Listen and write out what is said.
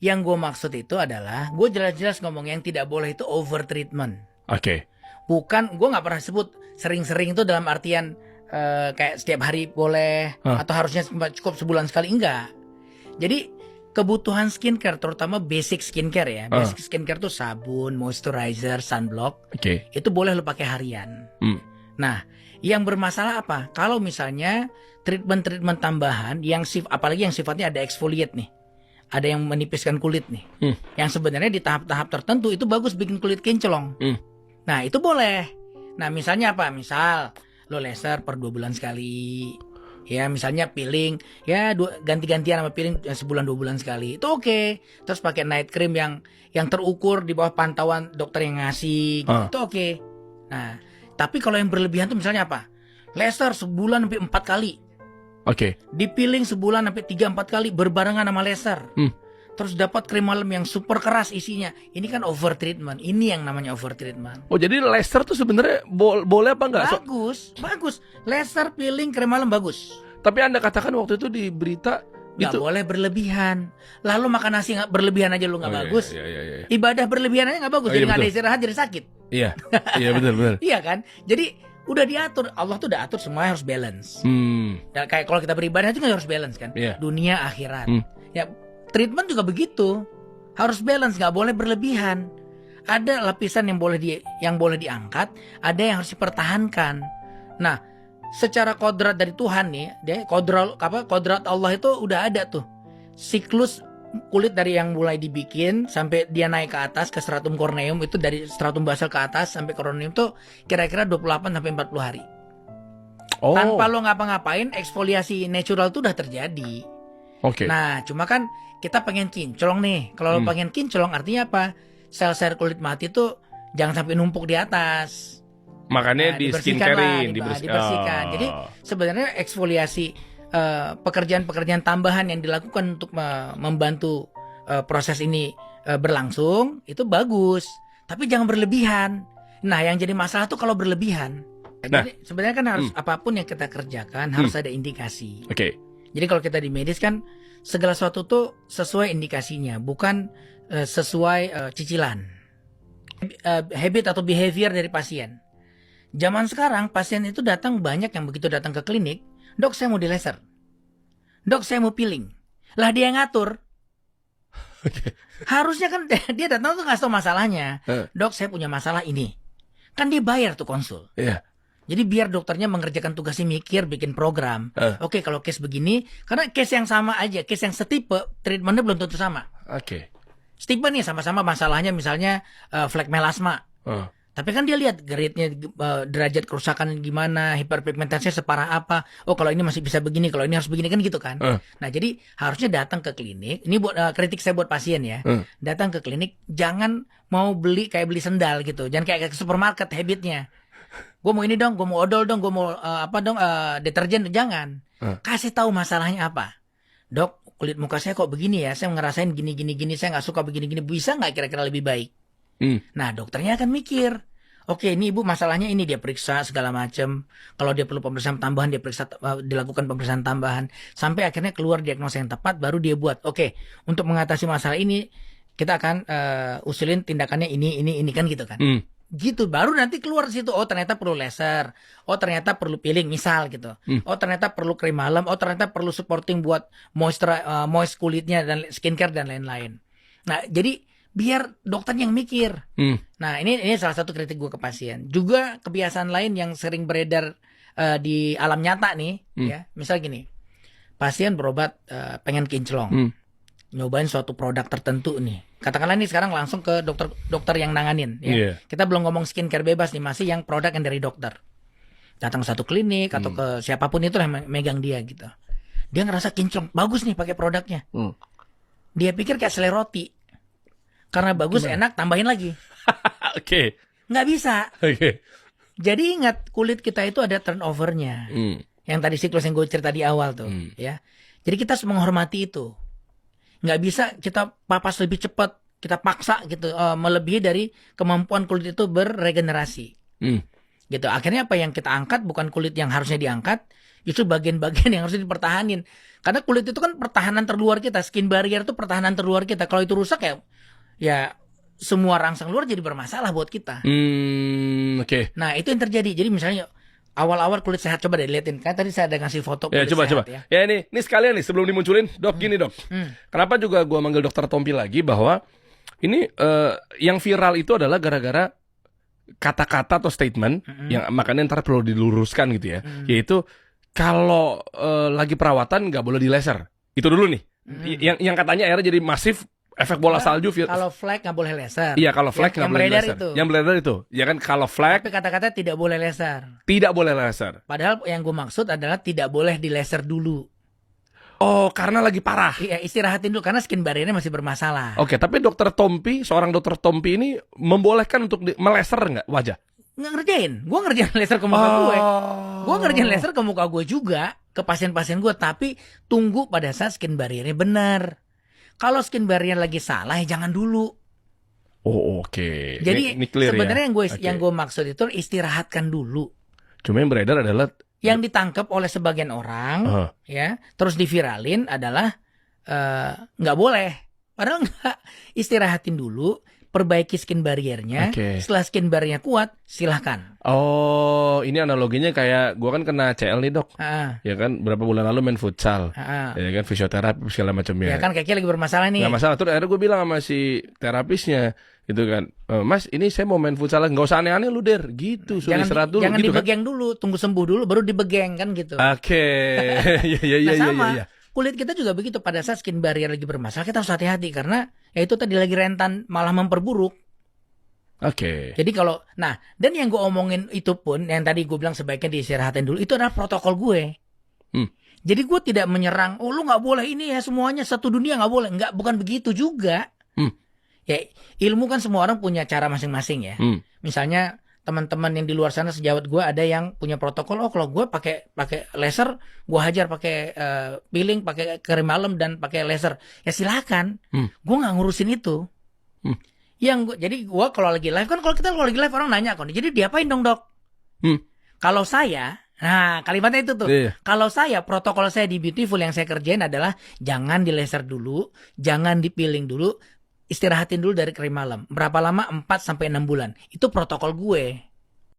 Yang gue maksud itu adalah gue jelas-jelas ngomong yang tidak boleh itu over treatment. Oke. Bukan, gue nggak pernah sebut sering-sering itu dalam artian kayak setiap hari boleh atau harusnya cukup sebulan sekali, enggak. Jadi kebutuhan skincare, terutama basic skincare ya, basic skincare tuh sabun, moisturizer, sunblock, itu boleh lo pakai harian. Nah, yang bermasalah apa? Kalau misalnya treatment tambahan yang apalagi yang sifatnya ada exfoliate nih, ada yang menipiskan kulit nih, yang sebenarnya di tahap-tahap tertentu itu bagus bikin kulit kinclong. Nah itu boleh. Nah misalnya apa? Misal lo laser per 2 bulan sekali, ya misalnya peeling, ya ganti-gantian sama peeling sebulan 2 bulan sekali, itu oke. Terus pakai night cream yang terukur di bawah pantauan dokter yang ngasih, gitu, itu oke. Nah tapi kalau yang berlebihan tuh misalnya apa? Laser sebulan sampai 4 kali. Oke. Di peeling sebulan sampai 3-4 kali berbarengan sama laser. Terus dapat krim malam yang super keras isinya. Ini kan over treatment. Ini yang namanya over treatment. Oh jadi laser tuh sebenarnya boleh apa enggak? Bagus. Laser, peeling, krim malam bagus. Tapi Anda katakan waktu itu di berita Gak boleh berlebihan. Lalu makan nasi gak berlebihan aja lu gak bagus. Iya. Ibadah berlebihan aja gak bagus. Jadi gak ada istirahat jadi sakit. Iya. Iya benar. Iya kan. Jadi udah diatur. Allah tuh udah atur semuanya harus balance. Dan kayak kalau kita beribadah itu kan harus balance kan. Dunia akhirat. Ya treatment juga begitu. Harus balance, gak boleh berlebihan. Ada lapisan yang boleh diangkat, ada yang harus dipertahankan. Nah, secara kodrat dari Tuhan nih, kodrat Allah itu udah ada tuh. Siklus kulit dari yang mulai dibikin sampai dia naik ke atas ke stratum corneum, itu dari stratum basal ke atas sampai corneum tuh kira-kira 28 sampai 40 hari. Tanpa lo ngapa-ngapain, eksfoliasi natural tuh udah terjadi. Nah, cuma kan kita pengen kinclong nih. Kalau lo pengen kinclong artinya apa? Sel-sel kulit mati tuh jangan sampai numpuk di atas. Makanya di skincarein, dibersihkan. Jadi sebenarnya eksfoliasi pekerjaan-pekerjaan tambahan yang dilakukan untuk membantu proses ini berlangsung itu bagus, tapi jangan berlebihan. Nah, yang jadi masalah tuh kalau berlebihan. Jadi sebenarnya kan harus apapun yang kita kerjakan harus ada indikasi. Jadi kalau kita di medis kan segala sesuatu tuh sesuai indikasinya, bukan sesuai cicilan. Habit atau behavior dari pasien. Zaman sekarang pasien itu datang banyak yang begitu datang ke klinik, dok saya mau di laser, dok saya mau peeling, lah dia yang ngatur. Harusnya kan dia datang tuh ngasih tau masalahnya, dok saya punya masalah ini, kan dia bayar tuh konsul. Jadi biar dokternya mengerjakan tugasnya mikir, bikin program. Oke, kalau case begini, karena case yang sama aja, case yang setipe, treatmentnya belum tentu sama. Setipe nih sama-sama masalahnya misalnya flek melasma. Tapi kan dia lihat grade-nya, derajat kerusakan gimana, hiperpigmentasinya separah apa. Oh kalau ini masih bisa begini, kalau ini harus begini kan gitu kan. Nah jadi harusnya datang ke klinik. Ini buat kritik saya buat pasien ya. Datang ke klinik, jangan mau beli kayak beli sendal gitu. Jangan kayak ke supermarket habitnya. Gue mau ini dong, gue mau odol dong, gue mau deterjen. Jangan. Kasih tahu masalahnya apa. Dok, kulit muka saya kok begini ya. Saya ngerasain gini. Saya nggak suka begini. Bisa nggak kira-kira lebih baik? Nah dokternya akan mikir, oke ini ibu masalahnya ini, dia periksa segala macam. Kalau dia perlu pemeriksaan tambahan dia dilakukan pemeriksaan tambahan sampai akhirnya keluar diagnosa yang tepat, baru dia buat oke, untuk mengatasi masalah ini kita akan usulin tindakannya ini kan gitu kan. Gitu baru nanti keluar di situ, oh ternyata perlu laser, oh ternyata perlu peeling misal gitu, oh ternyata perlu krim malam, oh ternyata perlu supporting buat moist kulitnya dan skincare dan lain-lain. Nah jadi biar dokternya yang mikir. Nah ini salah satu kritik gue ke pasien. Juga kebiasaan lain yang sering beredar di alam nyata nih, ya. Misal gini, pasien berobat pengen kinclong, nyobain suatu produk tertentu nih. Katakanlah nih sekarang langsung ke dokter yang nanganin. Ya. Kita belum ngomong skincare bebas nih, masih yang produk yang dari dokter. Datang ke satu klinik atau ke siapapun itu yang megang dia gitu. Dia ngerasa kinclong, bagus nih pakai produknya. Dia pikir kayak selai roti. Karena bagus, enak, tambahin lagi. Nggak bisa. Jadi ingat, kulit kita itu ada turnovernya. Yang tadi siklus yang gue cerita di awal tuh. Ya. Jadi kita harus menghormati itu. Nggak bisa kita papas lebih cepat. Kita paksa gitu. Melebihi dari kemampuan kulit itu berregenerasi. Gitu. Akhirnya apa yang kita angkat bukan kulit yang harusnya diangkat. Justru bagian-bagian yang harus dipertahanin. Karena kulit itu kan pertahanan terluar kita, skin barrier itu pertahanan terluar kita. Kalau itu rusak ya semua rangsang luar jadi bermasalah buat kita. Oke. Nah, itu yang terjadi. Jadi misalnya awal-awal kulit sehat, coba deh liatin. Kan tadi saya ada ngasih foto kulit coba, sehat ya. Ya ini sekalian nih sebelum dimunculin, Dok, gini Dok. Kenapa juga gua manggil Dokter Tompi lagi bahwa ini yang viral itu adalah gara-gara kata-kata atau statement yang makanya ntar perlu diluruskan gitu ya. Yaitu kalau lagi perawatan nggak boleh di laser. Itu dulu nih. Yang katanya akhirnya jadi masif efek bola salju. Kalau flek nggak boleh laser. Iya, kalau flek nggak boleh laser. Yang beredar itu. Ya kan kalau flek. Tapi kata-kata tidak boleh laser. Tidak boleh laser. Padahal yang gue maksud adalah tidak boleh di laser dulu. Oh, karena lagi parah. Iya, istirahatin dulu karena skin barriernya masih bermasalah. Oke, tapi dokter Tompi, seorang dokter Tompi ini membolehkan untuk meleser nggak wajah? Nggak ngerjain. Gue ngerjain laser ke muka gue. Gue ngerjain laser ke muka gue juga, ke pasien-pasien gue. Tapi tunggu pada saat skin barriernya benar. Kalau skin barrier lagi salah, ya jangan dulu. Oh, oke. Jadi ini clear, sebenarnya ya? yang gue maksud itu istirahatkan dulu. Cuma yang beredar adalah yang ditangkap oleh sebagian orang, ya, terus diviralin adalah nggak boleh. Padahal nggak, istirahatin dulu, perbaiki skin barriernya. Setelah skin barriernya kuat, silahkan. Oh, ini analoginya kayak gua kan kena CL nih Dok. Ya kan, berapa bulan lalu main futsal. Ya kan, fisioterapi segala macamnya. Ya kan, kayaknya lagi bermasalah nih. Nggak masalah. Terus akhirnya gue bilang sama si terapisnya, gitu kan, Mas, ini saya mau main futsal, nggak usah aneh-aneh lu Der, gitu. Suruh istirahat dulu. Jangan gitu, dibegeng dulu, tunggu sembuh dulu, baru dibegeng kan gitu. Oke. Nah sama, kulit kita juga begitu. Pada saat skin barrier lagi bermasalah, kita harus hati-hati karena ya itu tadi lagi rentan malah memperburuk. Jadi kalau, dan yang gue omongin itu pun, yang tadi gue bilang sebaiknya diistirahatin dulu, itu adalah protokol gue. Jadi gue tidak menyerang, lu nggak boleh ini ya semuanya satu dunia nggak boleh, nggak, bukan begitu juga. Ya ilmu kan semua orang punya cara masing-masing ya. Misalnya teman-teman yang di luar sana sejawat gue ada yang punya protokol. Oh kalau gue pakai laser, gue hajar pakai peeling, pakai krim malam dan pakai laser. Ya silakan. Gue nggak ngurusin itu. Jadi gue kalau lagi live kan, kalau lagi live orang nanya kan, jadi diapain dong Dok? Kalau saya, kalimatnya itu tuh. Kalau saya, protokol saya di Beautiful yang saya kerjain adalah jangan di laser dulu, jangan di peeling dulu. Istirahatin dulu dari krim malam. Berapa lama? 4 sampai 6 bulan. Itu protokol gue.